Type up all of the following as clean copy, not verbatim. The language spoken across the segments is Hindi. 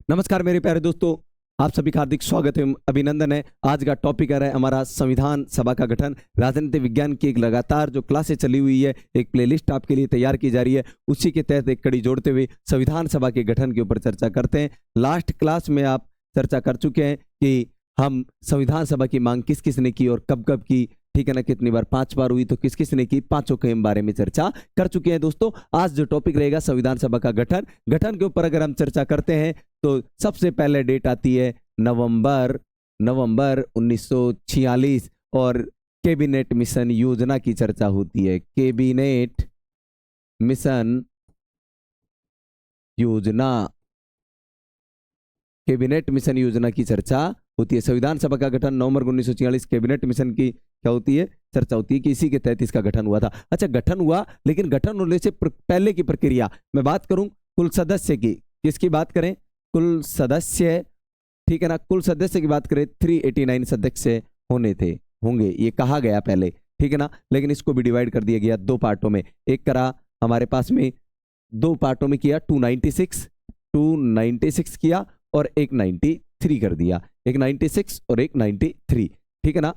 नमस्कार मेरे प्यारे दोस्तों, आप सभी का हार्दिक स्वागत है, अभिनंदन है। आज का टॉपिक है हमारा संविधान सभा का गठन। राजनीति विज्ञान की एक लगातार जो क्लासेस चली हुई है, एक प्लेलिस्ट आपके लिए तैयार की जा रही है, उसी के तहत एक कड़ी जोड़ते हुए संविधान सभा के गठन के ऊपर चर्चा करते हैं। लास्ट क्लास में आप चर्चा कर चुके हैं कि हम संविधान सभा की मांग किस किस ने की और कब कब की, ठीक है ना, कितनी बार, 5 बार हुई तो किस किस ने की, पांचों के बारे में चर्चा कर चुके हैं। दोस्तों, आज जो टॉपिक रहेगा संविधान सभा का गठन के ऊपर अगर हम चर्चा करते हैं तो सबसे पहले डेट आती है नवंबर 1946 और कैबिनेट मिशन योजना की चर्चा होती है। कैबिनेट मिशन योजना की चर्चा होती है। संविधान सभा का गठन नवंबर 1946, कैबिनेट मिशन की क्या होती है, चर्चा होती है कि इसी के तहत इसका गठन हुआ था। अच्छा, गठन हुआ, लेकिन गठन होने से पहले की प्रक्रिया मैं बात करूं कुल सदस्य की। किसकी बात करें? कुल सदस्य, ठीक है ना। कुल सदस्य की बात करें 389 सदस्य होंगे, ये कहा गया पहले, ठीक है ना। लेकिन इसको भी डिवाइड कर दिया गया दो पार्टों में। एक करा हमारे पास में, दो पार्टों में किया, 296 किया और एक 93 कर दिया। एक 96 और एक 93, ठीक है ना।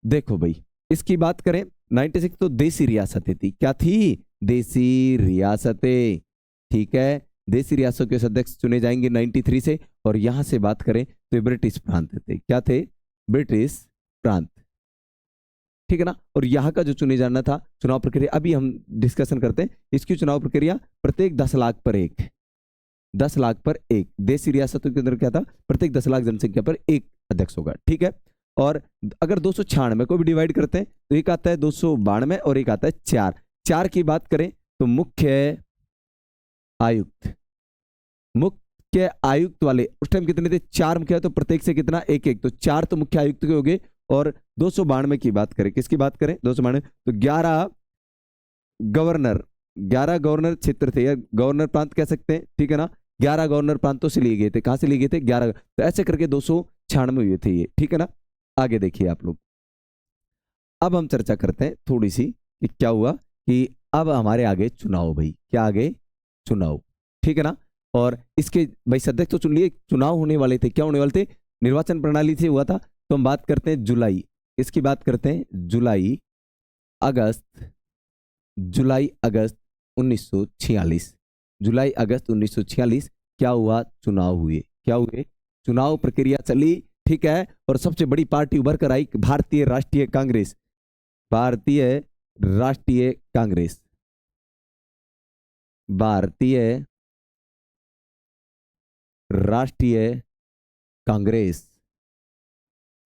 देखो भाई, इसकी बात करें 96 तो देसी रियासतें थी। क्या थी? देसी रियासतें, ठीक है। देसी रियासतों के सदस्य चुने जाएंगे 93 से। और यहां से बात करें तो ये ब्रिटिश प्रांत थे। क्या थे? ब्रिटिश प्रांत, ठीक है ना। और यहां का जो चुने जाना था, चुनाव प्रक्रिया अभी हम डिस्कशन करते हैं। इसकी चुनाव प्रक्रिया प्रत्येक 10 लाख पर एक, 10 लाख पर एक। देसी रियासतों के अंदर क्या था? प्रत्येक 10 लाख जनसंख्या पर एक अध्यक्ष होगा, ठीक है। और अगर 296 को भी डिवाइड करते हैं तो एक आता है 292 और एक आता है 4 की बात करें तो मुख्य आयुक्त वाले उस टाइम कितने थे? 4 मुख्य, तो प्रत्येक से कितना? एक एक, तो 4 तो मुख्य आयुक्त के हो गए। और 292 की बात करें, किसकी बात करें? 292 तो 11 गवर्नर क्षेत्र थे, या गवर्नर प्रांत कह सकते हैं, ठीक है ना। 11 गवर्नर प्रांतों से लिए गए थे। कहां से लिए गए थे? 11। तो ऐसे करके 296 हुए थे ये, ठीक है ना। आगे देखिए आप लोग, अब हम चर्चा करते हैं थोड़ी सी कि क्या हुआ कि अब हमारे आगे चुनाव। भाई क्या आगे? चुनाव, ठीक है ना। और इसके भाई सदस्य तो चुन लिए, चुनाव होने वाले थे। क्या होने वाले थे? निर्वाचन प्रणाली से हुआ था। तो हम बात करते हैं जुलाई, इसकी बात करते हैं जुलाई अगस्त 1946। जुलाई अगस्त 1946 क्या हुआ? चुनाव हुए। क्या हुए? चुनाव प्रक्रिया चली, ठीक है। और सबसे बड़ी पार्टी उभर कर आई भारतीय राष्ट्रीय कांग्रेस। भारतीय राष्ट्रीय कांग्रेस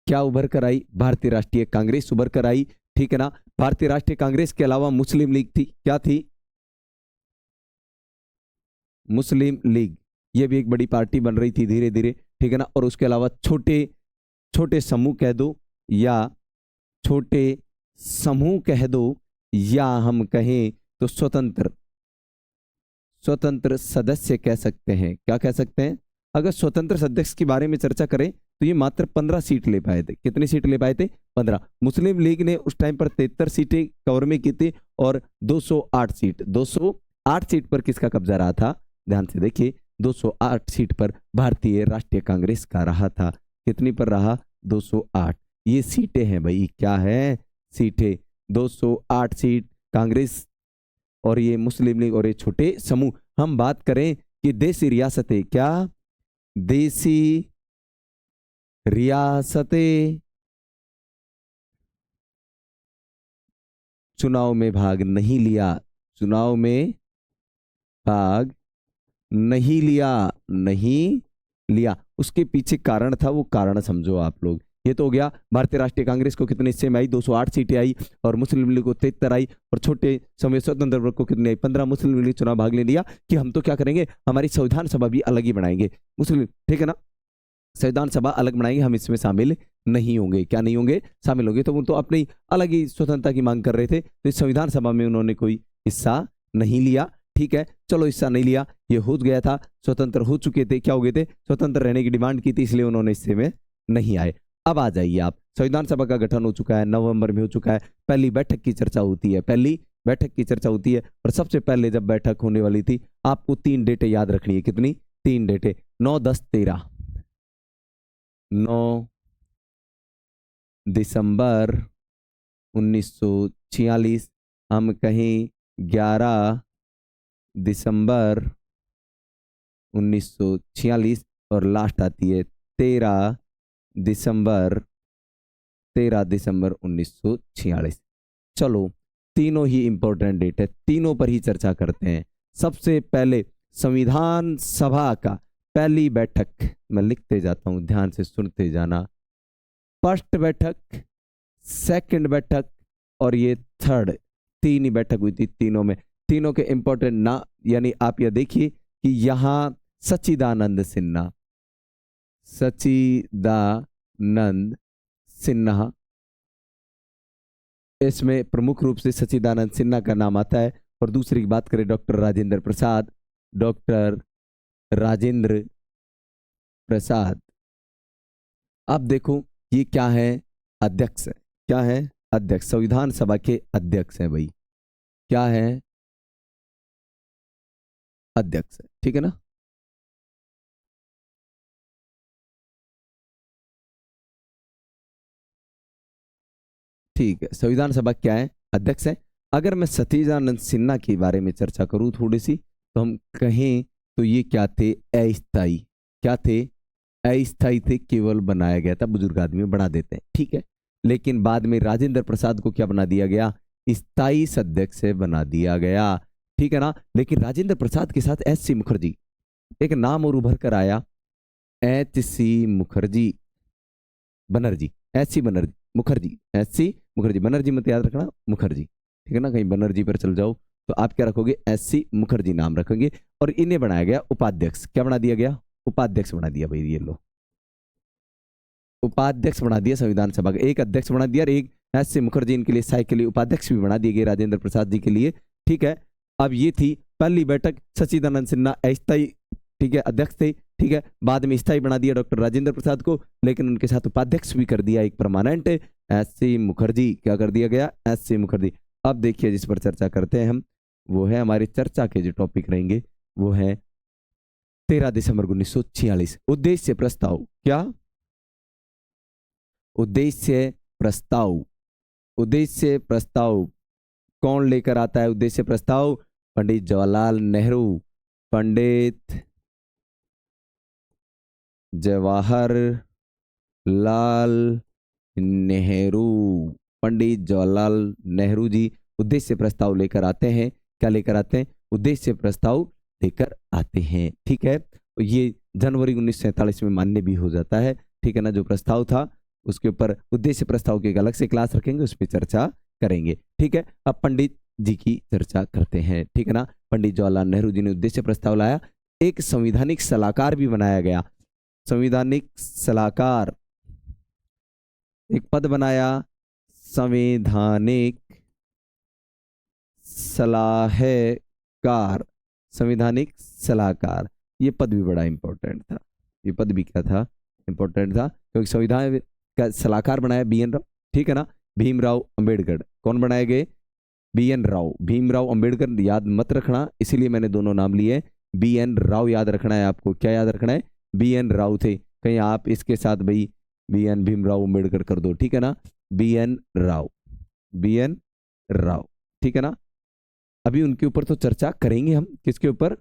क्या उभर कर आई? भारतीय राष्ट्रीय कांग्रेस उभर कर आई, ठीक है ना। भारतीय राष्ट्रीय कांग्रेस के अलावा मुस्लिम लीग थी। क्या थी? मुस्लिम लीग, ये भी एक बड़ी पार्टी बन रही थी धीरे धीरे, ठीक है ना। और उसके अलावा छोटे समूह कह दो, या छोटे समूह कह दो, या हम कहें तो स्वतंत्र सदस्य कह सकते हैं। क्या कह सकते हैं? अगर स्वतंत्र सदस्य के बारे में चर्चा करें तो ये मात्र 15 सीट ले पाए थे। कितनी सीट ले पाए थे? 15। मुस्लिम लीग ने उस टाइम पर 73 सीटें कवर में की थी और 208 सीट पर किसका कब्जा रहा था? ध्यान से देखिए, 208 सीट पर भारतीय राष्ट्रीय कांग्रेस का रहा था। कितनी पर रहा? 208। ये सीटें हैं भाई, क्या है? सीटें। 208 सीट कांग्रेस और ये मुस्लिम लीग और ये छोटे समूह। हम बात करें कि देसी रियासतें, क्या देसी रियासतें चुनाव में भाग नहीं लिया, नहीं लिया। उसके पीछे कारण था, वो कारण समझो आप लोग। ये तो हो गया भारतीय राष्ट्रीय कांग्रेस को कितने हिस्से में आई? 208 सीटें आई। और मुस्लिम लीग को 73 आई। और छोटे समय स्वतंत्र वर्ग को कितने आई? 15। मुस्लिम लीग चुनाव भाग ले लिया कि हम तो क्या करेंगे, हमारी संविधान सभा भी अलग ही बनाएंगे मुस्लिम, ठीक है ना। संविधान सभा अलग बनाएंगे, हम इसमें शामिल नहीं होंगे। क्या नहीं होंगे? शामिल होंगे। तो वो तो अपनी अलग ही स्वतंत्रता की मांग कर रहे थे, तो इस संविधान सभा में उन्होंने कोई हिस्सा नहीं लिया, ठीक है। चलो, हिस्सा नहीं लिया, ये हो गया था, स्वतंत्र हो चुके थे। क्या हो गए थे? स्वतंत्र रहने की डिमांड की थी, इसलिए उन्होंने हिस्से में नहीं आए। अब आ जाइए आप, संविधान सभा का गठन हो चुका है, नवंबर में हो चुका है। पहली बैठक की चर्चा होती है। और सबसे पहले जब बैठक होने वाली थी, आपको 3 डेटें याद रखनी है। कितनी? 3 डेटें। 9, 10, 13, 9 दिसंबर 1946, हम कहीं 11 दिसंबर 1946, और लास्ट आती है 13 दिसंबर 1946। चलो, तीनों ही इंपॉर्टेंट डेट है, तीनों पर ही चर्चा करते हैं। सबसे पहले संविधान सभा का पहली बैठक, मैं लिखते जाता हूं, ध्यान से सुनते जाना। फर्स्ट बैठक, सेकंड बैठक और ये थर्ड, तीन ही बैठक हुई थी। तीनों में, तीनों के इंपॉर्टेंट ना, यानी आप ये देखिए कि यहां सच्चिदानंद सिन्हा, सच्चिदानंद सिन्हा, इसमें प्रमुख रूप से सच्चिदानंद सिन्हा का नाम आता है। और दूसरी की बात करें, डॉक्टर राजेंद्र प्रसाद, डॉक्टर राजेंद्र प्रसाद। अब देखो ये क्या है, अध्यक्ष है। क्या है? अध्यक्ष, संविधान सभा के अध्यक्ष हैं भाई। क्या है? अध्यक्ष है, ठीक है ना। ठीक है, संविधान सभा क्या है? अध्यक्ष है। अगर मैं सच्चिदानंद सिन्हा के बारे में चर्चा करूं थोड़ी सी, तो हम कहें तो ये क्या थे? अस्थाई। क्या थे? अस्थाई थे, केवल बनाया गया था, बुजुर्ग आदमी बना देते हैं, ठीक है। लेकिन बाद में राजेंद्र प्रसाद को क्या बना दिया गया? स्थायी सदस्य बना दिया गया, ठीक है ना। लेकिन राजेंद्र प्रसाद के साथ एच सी मुखर्जी, एक नाम और उभर कर आया, H C Mukherjee Banerjee, H C Banerjee Mukherjee, H C Mukherjee, Banerjee मत याद रखना, मुखर्जी, ठीक है ना। कहीं बनर्जी पर चल जाओ तो आप क्या रखोगे? एच सी मुखर्जी नाम रखेंगे। और इन्हें बनाया गया उपाध्यक्ष। क्या बना दिया गया? उपाध्यक्ष बना दिया भाई, ये लो, उपाध्यक्ष बना दिया संविधान सभा का। एक अध्यक्ष बना दिया और एक एच सी मुखर्जी इनके लिए स्थायी के लिए उपाध्यक्ष भी बना दिए गए, राजेंद्र प्रसाद जी के लिए, ठीक है। अब ये थी पहली बैठक, सच्चिदानंद सिन्हा अस्थायी, ठीक है, अध्यक्ष थे, ठीक है। बाद में स्थायी बना दिया डॉक्टर राजेंद्र प्रसाद को, लेकिन उनके साथ उपाध्यक्ष भी कर दिया एक परमानेंट, एच सी मुखर्जी। क्या कर दिया गया? H C Mukherjee. अब देखिए जिस पर चर्चा करते हैं हम, वो है हमारी चर्चा के जो टॉपिक रहेंगे, वो है 13 दिसंबर 1946, उद्देश्य प्रस्ताव। क्या? उद्देश्य प्रस्ताव। उद्देश्य प्रस्ताव कौन लेकर आता है? उद्देश्य प्रस्ताव पंडित जवाहरलाल नेहरू। पंडित जवाहरलाल नेहरू, पंडित जवाहरलाल नेहरू जी उद्देश्य प्रस्ताव लेकर आते हैं। क्या लेकर आते हैं? उद्देश्य प्रस्ताव लेकर आते हैं, ठीक है। ये जनवरी 1947 में मान्य भी हो जाता है, ठीक है ना। जो प्रस्ताव था उसके ऊपर उद्देश्य प्रस्ताव की एक अलग से क्लास रखेंगे, उस पर चर्चा करेंगे, ठीक है। अब पंडित जी की चर्चा करते हैं, ठीक है ना। पंडित जवाहरलाल नेहरू जी ने उद्देश्य प्रस्ताव लाया। एक संवैधानिक सलाहकार भी बनाया गया, संवैधानिक सलाहकार, एक पद बनाया, संवैधानिक सलाहकार, संवैधानिक सलाहकार। ये पद भी बड़ा इंपॉर्टेंट था। ये पद भी क्या था? इंपॉर्टेंट था, क्योंकि संविधान का सलाहकार बनाया बी एन राव, ठीक है ना। भीमराव अंबेडकर कौन बनाए गए? बी एन राव, भीमराव अंबेडकर याद मत रखना, इसीलिए मैंने दोनों नाम लिए। बी एन राव याद रखना है आपको। क्या याद रखना है? बी एन राव थे, कहीं आप इसके साथ भाई बी एन भीमराव अंबेडकर कर दो, ठीक है ना। B N Rao, B N Rao, ठीक है ना। अभी उनके ऊपर तो चर्चा करेंगे हम, किसके ऊपर?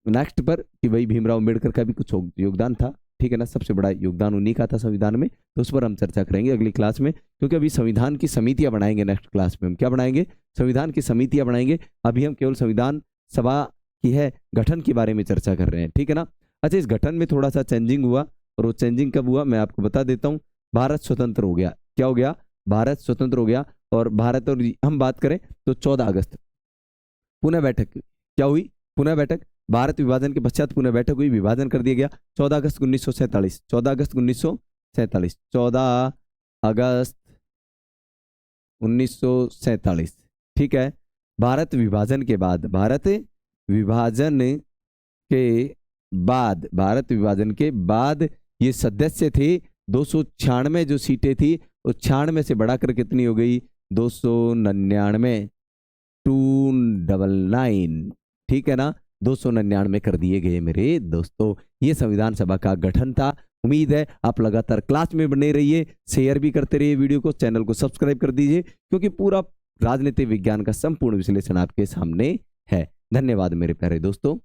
नेक्स्ट पर, कि भाई भीमराव अंबेडकर का भी कुछ योगदान था, ठीक है ना। सबसे बड़ा योगदान उन्हीं का था संविधान में, तो उस पर हम चर्चा करेंगे अगली क्लास में, क्योंकि अभी संविधान की समितियां बनाएंगे। नेक्स्ट क्लास में हम क्या बनाएंगे? संविधान की समितियां बनाएंगे। अभी हम केवल संविधान सभा की है गठन के बारे में चर्चा कर रहे हैं, ठीक है ना। अच्छा, इस गठन में थोड़ा सा चेंजिंग हुआ, और वो चेंजिंग कब हुआ मैं आपको बता देता हूँ। भारत स्वतंत्र हो गया। क्या हो गया? भारत स्वतंत्र हो गया। और भारत, और हम बात करें तो 14 अगस्त पुनः बैठक क्या हुई? पुनः बैठक, भारत विभाजन के पश्चात पुनः बैठक हुई, विभाजन कर दिया गया 14 अगस्त 1947, 14 अगस्त 1947, 14 अगस्त 1947, ठीक है। भारत विभाजन के बाद, भारत विभाजन के बाद, भारत विभाजन के बाद ये सदस्य थे 296 जो सीटें थी, उस 96 से बढ़ाकर कितनी हो गई? 299, 299, ठीक है ना। 299 कर दिए गए मेरे दोस्तों। ये संविधान सभा का गठन था। उम्मीद है आप लगातार क्लास में बने रहिए, शेयर भी करते रहिए वीडियो को, चैनल को सब्सक्राइब कर दीजिए, क्योंकि पूरा राजनीतिक विज्ञान का संपूर्ण विश्लेषण आपके सामने है। धन्यवाद मेरे प्यारे दोस्तों।